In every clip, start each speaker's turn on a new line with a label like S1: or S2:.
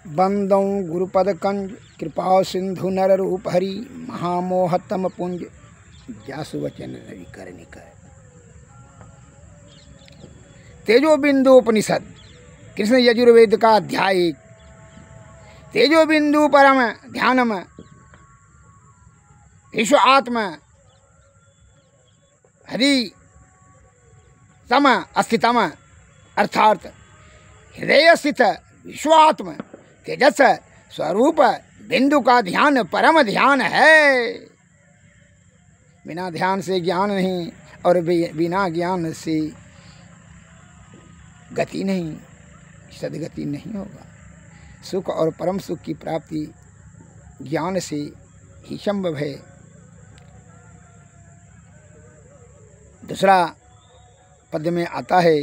S1: बंदौ गुरुपद कंज कृपा सिंधु नर रूप हरि महामोहतम पुंज जासु वचन रवि कर निकर। तेजो बिंदु उपनिषद कृष्ण यजुर्वेद का अध्याय 1। तेजो बिंदु परम ध्यानम विश्व आत्मा हरि तम अस्थितम अर्थात हृदय स्थित विश्वात्म तेजस स्वरूप बिंदु का ध्यान परम ध्यान है। बिना ध्यान से ज्ञान नहीं और बिना ज्ञान से गति नहीं, सदगति नहीं होगा। सुख और परम सुख की प्राप्ति ज्ञान से ही संभव है। दूसरा पद में आता है,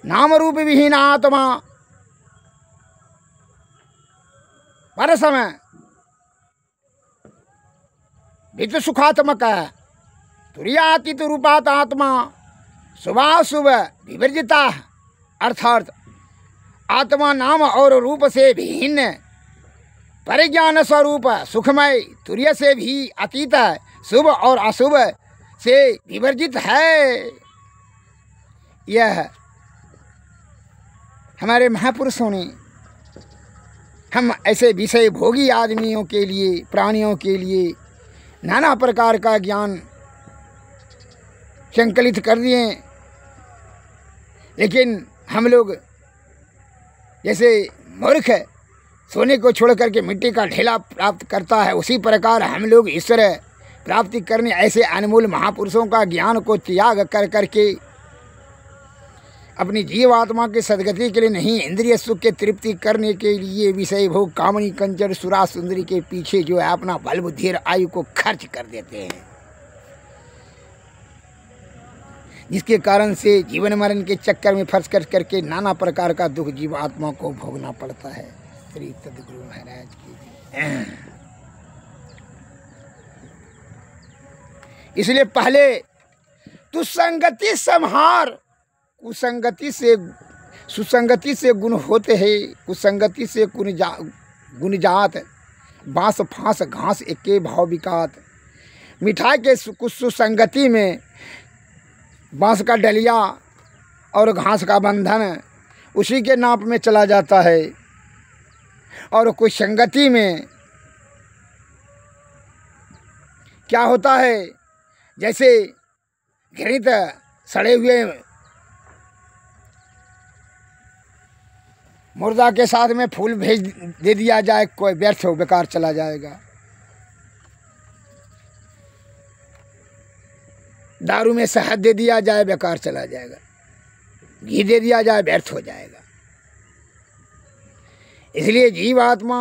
S1: नाम रूप विहीन आत्मा परसम वित सुखात्मक तुर्यातीत रूपात आत्मा शुभाशुभ विवर्जिता अर्थात आत्मा नाम और रूप से भिन्न परिज्ञान स्वरूप सुखमय तुर्य से भी अतीत शुभ और अशुभ से विवर्जित है। यह हमारे महापुरुषों ने हम ऐसे विषय भोगी आदमियों के लिए, प्राणियों के लिए नाना प्रकार का ज्ञान संकलित कर दिए। लेकिन हम लोग जैसे मूर्ख सोने को छोड़ करके मिट्टी का ढेला प्राप्त करता है, उसी प्रकार हम लोग ईश्वर प्राप्ति करने ऐसे अनमोल महापुरुषों का ज्ञान को त्याग कर करके अपनी जीवात्मा के सदगति के लिए नहीं, इंद्रिय सुख के तृप्ति करने के लिए विषय भोग कामनी कंचन सुरा सुंदरी के पीछे जो है अपना बल बुद्धि और आयु को खर्च कर देते हैं, जिसके कारण से जीवन मरण के चक्कर में फंस कर करके नाना प्रकार का दुख जीवात्मा को भोगना पड़ता है। श्री सद्गुरु महाराज की। इसलिए पहले तू संगति संहार। कुसंगति से सुसंगति से गुण होते हैं, कुसंगति से गुण जात बांस फांस घास एके भाव विकात। मिठाई के सुसंगति में बांस का डलिया और घास का बंधन उसी के नाप में चला जाता है, और कुछ संगति में क्या होता है, जैसे घृत सड़े हुए मुर्दा के साथ में फूल भेज दे दिया जाए, कोई व्यर्थ हो बेकार चला जाएगा। दारू में शहद दे दिया जाए, बेकार चला जाएगा। घी दे दिया जाए, व्यर्थ हो जाएगा। इसलिए जीवात्मा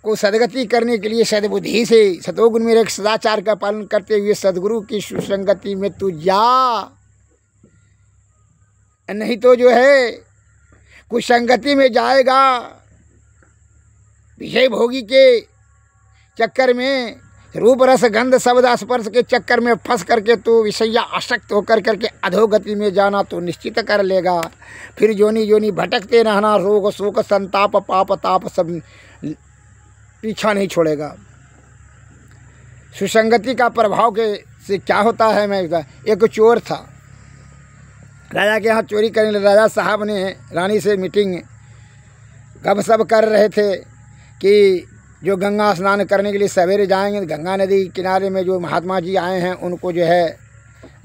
S1: को सदगति करने के लिए सद्बुद्धि से सतोगुण में एक सदाचार का पालन करते हुए सदगुरु की सुसंगति में तू जा, नहीं तो जो है कुछ संगति में जाएगा, विषय भोगी के चक्कर में, रूप रस गंध शब्द स्पर्श के चक्कर में फंस करके तू विषया आसक्त होकर करके अधोगति में जाना तो निश्चित कर लेगा। फिर जोनी जोनी भटकते रहना, रोग शोक संताप पाप ताप सब पीछा नहीं छोड़ेगा। सुसंगति का प्रभाव के से क्या होता है, मैं एक चोर था, राजा के यहाँ चोरी करने लगा। राजा साहब ने रानी से मीटिंग गपशप कर रहे थे कि जो गंगा स्नान करने के लिए सवेरे जाएंगे, गंगा नदी किनारे में जो महात्मा जी आए हैं उनको जो है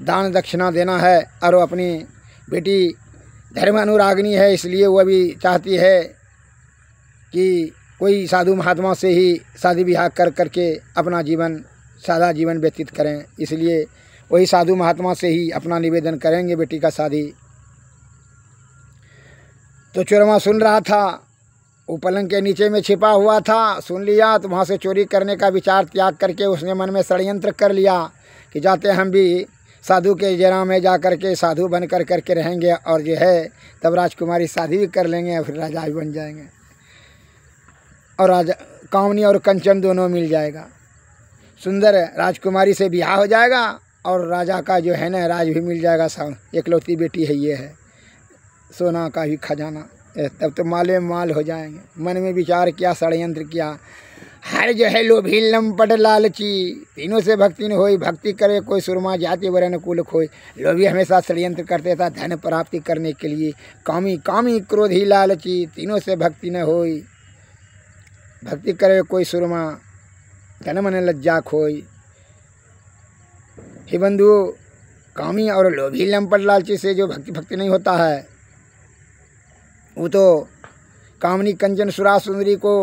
S1: दान दक्षिणा देना है, और वो अपनी बेटी धर्म अनुरागिनी है, इसलिए वो भी चाहती है कि कोई साधु महात्मा से ही शादी ब्याह कर करके अपना जीवन सादा जीवन व्यतीत करें। इसलिए वही साधु महात्मा से ही अपना निवेदन करेंगे बेटी का शादी। तो चोरमा सुन रहा था, वो पलंग के नीचे में छिपा हुआ था, सुन लिया तो वहाँ से चोरी करने का विचार त्याग करके उसने मन में षड्यंत्र कर लिया कि जाते हम भी साधु के जरा में जा करके साधु बन कर करके रहेंगे, और जो है तब राजकुमारी शादी भी कर लेंगे, फिर राजा भी बन जाएंगे, और राजा कामनी और कंचन दोनों मिल जाएगा। सुंदर राजकुमारी से ब्याह हो जाएगा और राजा का जो है ना राज भी मिल जाएगा। एकलौती बेटी है, ये है सोना का ही खजाना। तब तो माले माल हो जाएंगे। मन में विचार किया, षड्यंत्र किया, हर जो है लोभी लंपट लालची, तीनों से भक्ति न होई, भक्ति करे कोई सुरमा, जाति वरन कुल खोई। लोभी हमेशा षड्यंत्र करते था धन प्राप्ति करने के लिए, कामी कामी क्रोधी लालची, तीनों से भक्ति न होई, भक्ति करे कोई सुरमा, धन मन लज्जा खोई। हे बंधु, कामी और लोभी लंपट लालची से जो भक्ति नहीं होता है, वो तो कामनी कंचन सुरा सुंदरी को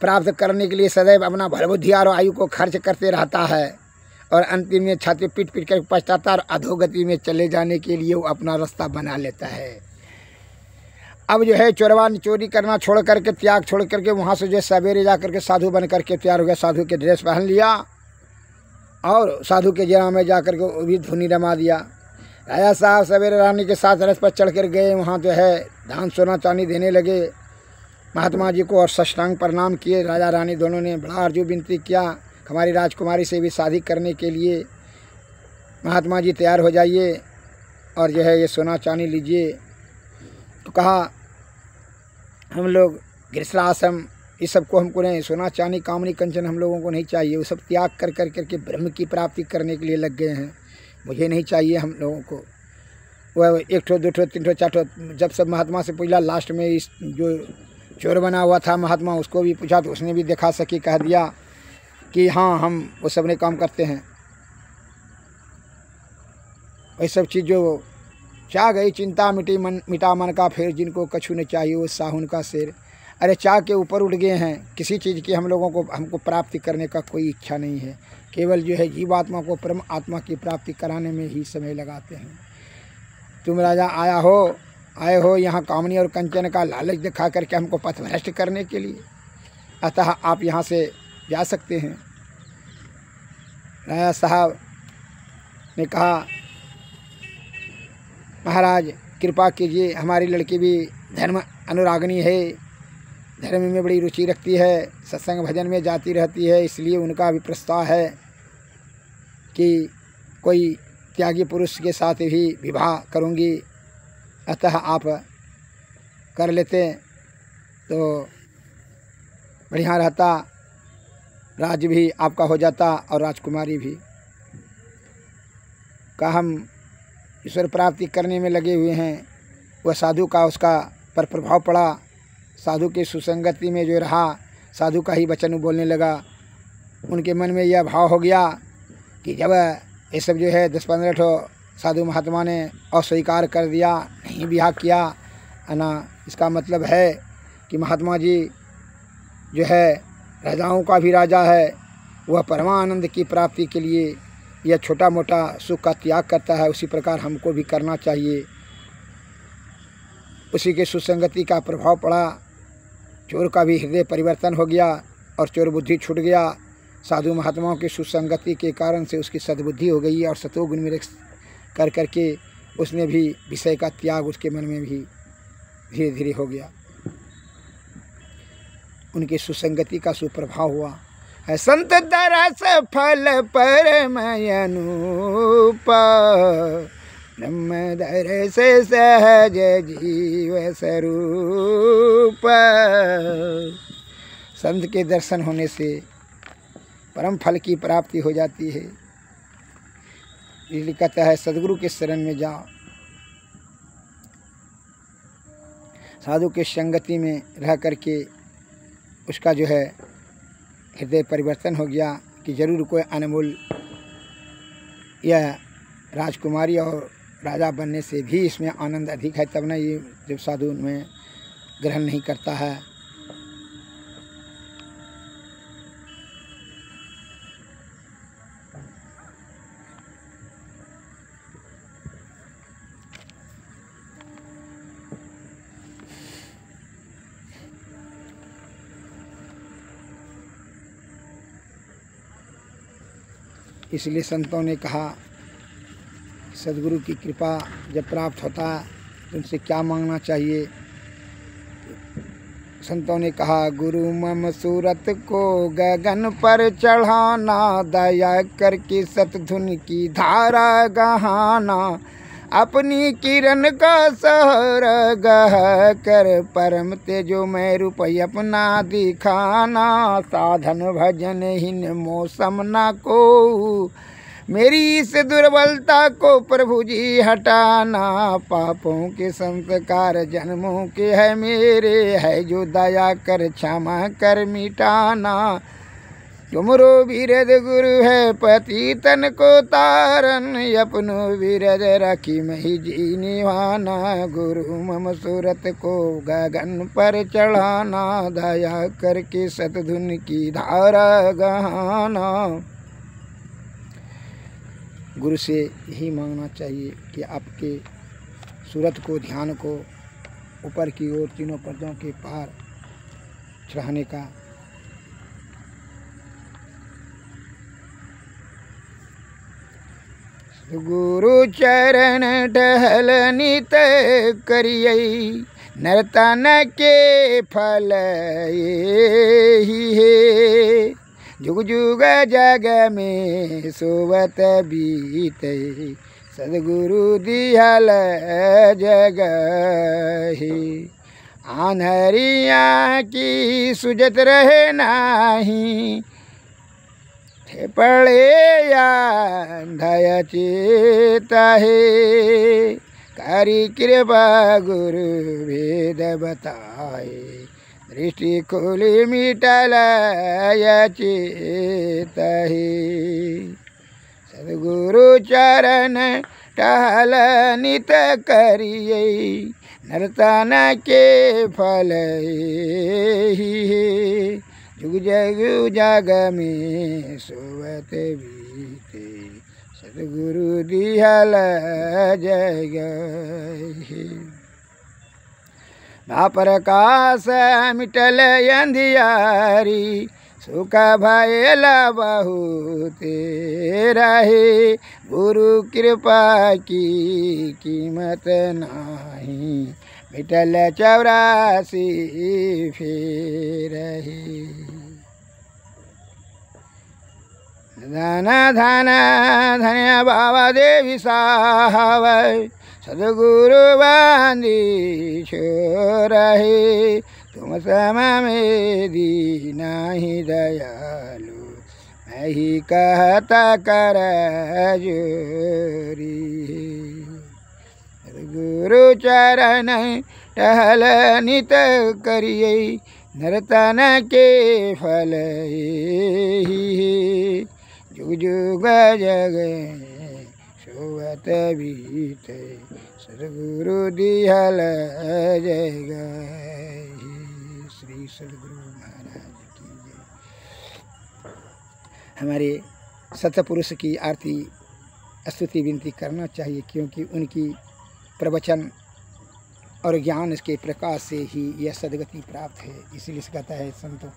S1: प्राप्त करने के लिए सदैव अपना बलबुद्धि और आयु को खर्च करते रहता है और अंतिम में छाती पीट पीट कर पछताता और अधोगति में चले जाने के लिए वो अपना रास्ता बना लेता है। अब जो है चोरी करना छोड़ करके, त्याग छोड़ करके वहाँ से जो सवेरे जा करके साधु बन करके तैयार हो गया, साधु के ड्रेस पहन लिया और साधु के जरा में जा करके वो भी धुनी रमा दिया। राजा साहब सवेरे रानी के साथ रथ पर चढ़ कर गए, वहाँ जो है धान सोना चांदी देने लगे महात्मा जी को और साष्टांग प्रणाम किए। राजा रानी दोनों ने बड़ा अर्जु विनती किया, हमारी राजकुमारी से भी शादी करने के लिए महात्मा जी तैयार हो जाइए और जो है ये सोना चांदी लीजिए। तो कहा हम लोग गृहस्थाश्रम इस सब को हमको नहीं, सोना चांदी कामनी कंचन हम लोगों को नहीं चाहिए, वो सब त्याग कर कर करके ब्रह्म की प्राप्ति करने के लिए लग गए हैं, मुझे नहीं चाहिए हम लोगों को। वह 1 ठो 2 ठो 3 ठो 4 ठो, जब सब महात्मा से पूछा, लास्ट में इस जो चोर बना हुआ था महात्मा, उसको भी पूछा तो उसने भी दिखा सकी, कह दिया कि हाँ हम वो सब ने काम करते हैं। वही सब चीज़ जो चाह गई, चिंता मिटा मन का फेर, जिनको कछु न चाहिए वो साहुन का शेर। अरे चाह के ऊपर उठ गए हैं, किसी चीज़ की हमको प्राप्ति करने का कोई इच्छा नहीं है, केवल जो है जीवात्मा को परम आत्मा की प्राप्ति कराने में ही समय लगाते हैं। तुम राजा आए हो यहाँ कामनी और कंचन का लालच दिखा करके हमको पथभ्रष्ट करने के लिए, अतः आप यहाँ से जा सकते हैं। राजा साहब ने कहा, महाराज कृपा कीजिए, हमारी लड़की भी धर्म अनुरागनी है, धर्म में बड़ी रुचि रखती है, सत्संग भजन में जाती रहती है, इसलिए उनका भी प्रस्ताव है कि कोई त्यागी पुरुष के साथ भी विवाह करूँगी, अतः आप कर लेते तो बढ़िया रहता, राज्य भी आपका हो जाता और राजकुमारी भी। का हम ईश्वर प्राप्ति करने में लगे हुए हैं, वह साधु का उसका पर प्रभाव पड़ा, साधु की सुसंगति में जो रहा, साधु का ही वचन बोलने लगा। उनके मन में यह भाव हो गया कि जब ये सब जो है 10-15 ठो साधु महात्मा ने अस्वीकार कर दिया, नहीं ब्याह किया ना, इसका मतलब है कि महात्मा जी जो है राजाओं का भी राजा है, वह परमानंद की प्राप्ति के लिए यह छोटा मोटा सुख का त्याग करता है, उसी प्रकार हमको भी करना चाहिए। उसी के सुसंगति का प्रभाव पड़ा, चोर का भी हृदय परिवर्तन हो गया और चोर बुद्धि छूट गया। साधु महात्माओं की सुसंगति के कारण से उसकी सद्बुद्धि हो गई और सतोगुण में कर करके उसने भी विषय का त्याग उसके मन में भी धीरे धीरे हो गया। उनकी सुसंगति का सुप्रभाव हुआ है। संत दरस फल परमयनूप, ब्रह्म दरस सहज जीव स्वरूप। संत के दर्शन होने से परम फल की प्राप्ति हो जाती है। इसलिए कहता है सदगुरु के शरण में जाओ, साधु के संगति में रह करके उसका जो है हृदय परिवर्तन हो गया कि जरूर कोई अनमोल यह राजकुमारी और राजा बनने से भी इसमें आनंद अधिक है, तब ना ये जब साधु में ग्रहण नहीं करता है। इसलिए संतों ने कहा सदगुरु की कृपा जब प्राप्त होता तो उनसे क्या मांगना चाहिए। संतों ने कहा गुरु मम सूरत को गगन पर चढ़ाना, दया करके सतधुन की धारा गहाना, अपनी किरण का सहर गह कर परम तेजो में रूप अपना दिखाना। साधन भजन हीन मौसम ना को, मेरी इस दुर्बलता को प्रभु जी हटाना। पापों के संस्कार जन्मों के है मेरे, है जो दया कर क्षमा कर मिटाना। तुमरो विरद गुरु है पतितन को तारन, अपनो विरद रखी मही जी निवाना। गुरु मम सूरत को गगन पर चढ़ाना, दया करके सतधुन की धारा गहाना। गुरु से यही मांगना चाहिए कि आपके सूरत को, ध्यान को ऊपर की ओर तीनों पर्दों के पार चढ़ाने का। गुरु चरण टहल नित करियै, नर्तन के फल यही है। जुग जुग जग में सोवत बीते, सदगुरु दिहल जग है। आन्हरिया की सुजत रहे नाही, थे पड़े या अंधय चेता है। करी कृपा गुरु वेद बताए, दृष्टि खोली मिटल चेत है। सदगुरु चरण टहल नित करियै, नर्तन के फल ही है। जुग जग जग में सोवत बीते, सदगुरु दिहल जग है। प्रकाश मिटल अंधियारी, सुख भयल बहुत रहे। गुरु कृपा की कीमत नाही, मिटल 84 फेर है। धन धन धन्य बाबा देवी साहब, सदगुरु बांधी छोर है। तुम सम में दीना ही दयालु, मैं ही कहता कर जोरी। गुरु चरण टहल नित करियै, नर्तन के फल ही है। जुग जुग जग सोवत बीते, सदगुरु दिहल जग है। श्री सदगुरु महाराज की जय। हमारे सतपुरुष की आरती स्तुति विनती करना चाहिए, क्योंकि उनकी प्रवचन और ज्ञान के प्रकाश से ही यह सदगति प्राप्त है। इसीलिए कहता है संतों,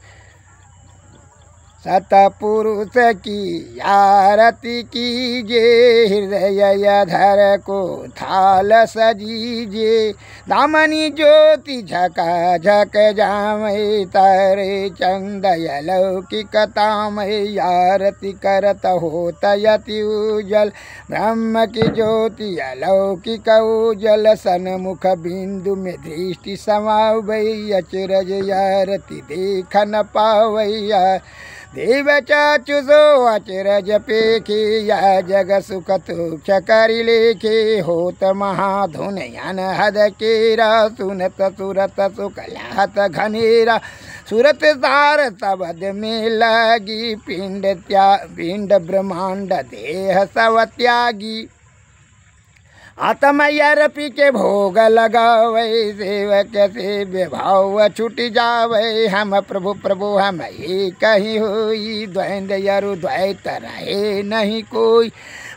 S1: सतपुरुष की आरती कीजे, हृदय धर को थाल सजीजे। दामनी ज्योति झका झक जामय, तारे चंदय लौकिकतामय। आरती करत होत यति उजल, ब्रह्म की ज्योति अलौकिक उजल। सन्मुख बिंदु में दृष्टि समावै, अचरज आरती देख न पावैया। देव चाचु सो अचरज पेखी, यह जग सुख तुक्ष करि लेखे। होत महाधुन यान हद केरा, सुनत सुरत सुख लहत घनेरा। सुरत सार सबद में लगी, पिंड ब्रह्मांड देह सब त्यागी। आत्मयर्पी के भोग लगावे, सेवक से विभाव छूट जावे। हम प्रभु प्रभु हम एक ही होई, द्वैंद्व यरु द्वैत रहे नहीं कोई।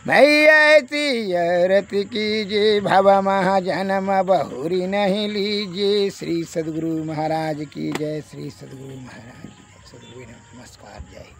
S1: मैं ऐसी आरती कीजिए, भव महाजन्म बहुरी नहीं लीजिए। श्री सदगुरु महाराज की जय। श्री सदगुरु महाराज की जय। सदगुरु नमस्कार, जय।